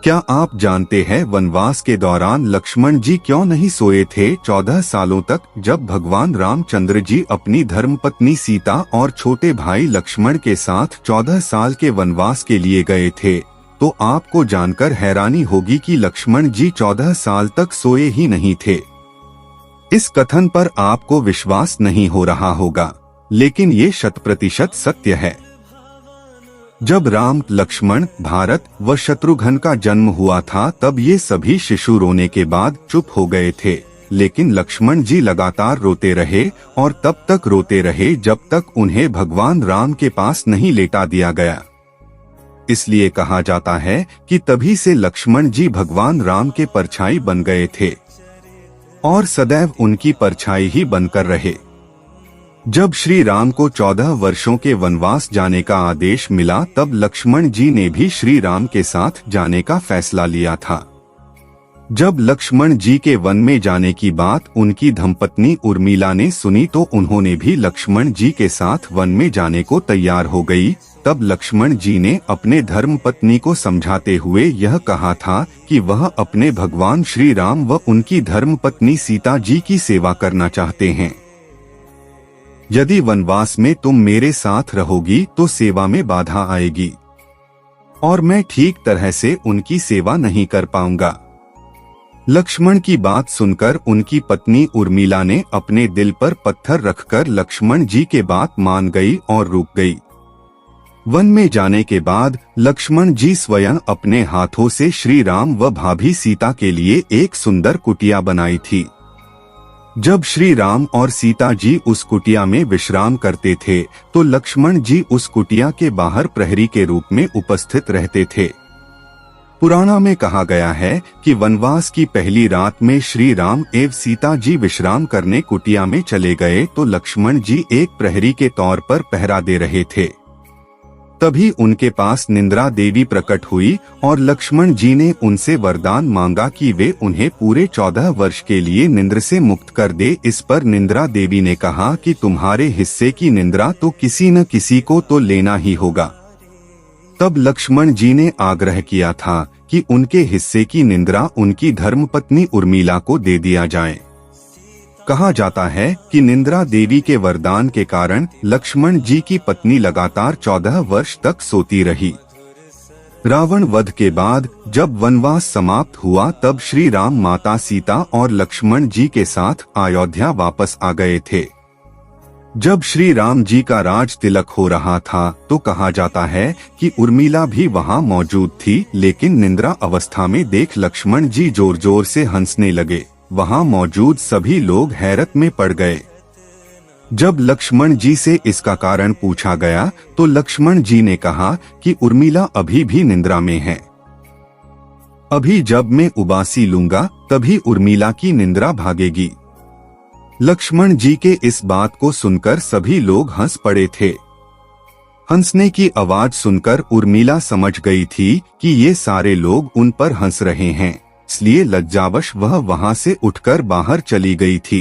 क्या आप जानते हैं वनवास के दौरान लक्ष्मण जी क्यों नहीं सोए थे 14 सालों तक? जब भगवान रामचंद्र जी अपनी धर्मपत्नी सीता और छोटे भाई लक्ष्मण के साथ 14 साल के वनवास के लिए गए थे, तो आपको जानकर हैरानी होगी कि लक्ष्मण जी 14 साल तक सोए ही नहीं थे। इस कथन पर आपको विश्वास नहीं हो रहा होगा, लेकिन ये 100% सत्य है। जब राम, लक्ष्मण, भारत व शत्रुघ्न का जन्म हुआ था, तब ये सभी शिशु रोने के बाद चुप हो गए थे, लेकिन लक्ष्मण जी लगातार रोते रहे और तब तक रोते रहे जब तक उन्हें भगवान राम के पास नहीं लेटा दिया गया। इसलिए कहा जाता है कि तभी से लक्ष्मण जी भगवान राम के परछाई बन गए थे और सदैव उनकी परछाई ही बनकर रहे। जब श्री राम को 14 वर्षों के वनवास जाने का आदेश मिला, तब लक्ष्मण जी ने भी श्री राम के साथ जाने का फैसला लिया था। जब लक्ष्मण जी के वन में जाने की बात उनकी धर्मपत्नी उर्मिला ने सुनी, तो उन्होंने भी लक्ष्मण जी के साथ वन में जाने को तैयार हो गई। तब लक्ष्मण जी ने अपने धर्मपत्नी को समझाते हुए यह कहा था कि वह अपने भगवान श्री राम व उनकी धर्मपत्नी सीता जी की सेवा करना चाहते हैं। यदि वनवास में तुम मेरे साथ रहोगी तो सेवा में बाधा आएगी और मैं ठीक तरह से उनकी सेवा नहीं कर पाऊंगा। लक्ष्मण की बात सुनकर उनकी पत्नी उर्मिला ने अपने दिल पर पत्थर रखकर लक्ष्मण जी के बात मान गई और रुक गई। वन में जाने के बाद लक्ष्मण जी स्वयं अपने हाथों से श्री राम व भाभी सीता के लिए एक सुंदर कुटिया बनाई थी। जब श्री राम और सीता जी उस कुटिया में विश्राम करते थे, तो लक्ष्मण जी उस कुटिया के बाहर प्रहरी के रूप में उपस्थित रहते थे। पुराणों में कहा गया है कि वनवास की पहली रात में श्री राम एवं सीता जी विश्राम करने कुटिया में चले गए, तो लक्ष्मण जी एक प्रहरी के तौर पर पहरा दे रहे थे। तभी उनके पास निंद्रा देवी प्रकट हुई और लक्ष्मण जी ने उनसे वरदान मांगा कि वे उन्हें पूरे 14 वर्ष के लिए निंद्र से मुक्त कर दे। इस पर निंद्रा देवी ने कहा कि तुम्हारे हिस्से की निंद्रा तो किसी न किसी को तो लेना ही होगा। तब लक्ष्मण जी ने आग्रह किया था कि उनके हिस्से की निंद्रा उनकी धर्मपत्नी उर्मिला को दे दिया जाए। कहा जाता है कि निंद्रा देवी के वरदान के कारण लक्ष्मण जी की पत्नी लगातार 14 वर्ष तक सोती रही। रावण वध के बाद जब वनवास समाप्त हुआ, तब श्री राम, माता सीता और लक्ष्मण जी के साथ अयोध्या वापस आ गए थे। जब श्री राम जी का राज तिलक हो रहा था, तो कहा जाता है कि उर्मिला भी वहां मौजूद थी, लेकिन निंद्रा अवस्था में देख लक्ष्मण जी जोर जोर से हंसने लगे। वहां मौजूद सभी लोग हैरत में पड़ गए। जब लक्ष्मण जी से इसका कारण पूछा गया, तो लक्ष्मण जी ने कहा कि उर्मिला अभी भी निंद्रा में है। अभी जब मैं उबासी लूंगा, तभी उर्मिला की निंद्रा भागेगी। लक्ष्मण जी के इस बात को सुनकर सभी लोग हंस पड़े थे। हंसने की आवाज सुनकर उर्मिला समझ गई थी कि ये सारे लोग उन पर हंस रहे हैं, इसलिए लज्जावश वह वहां से उठकर बाहर चली गई थी।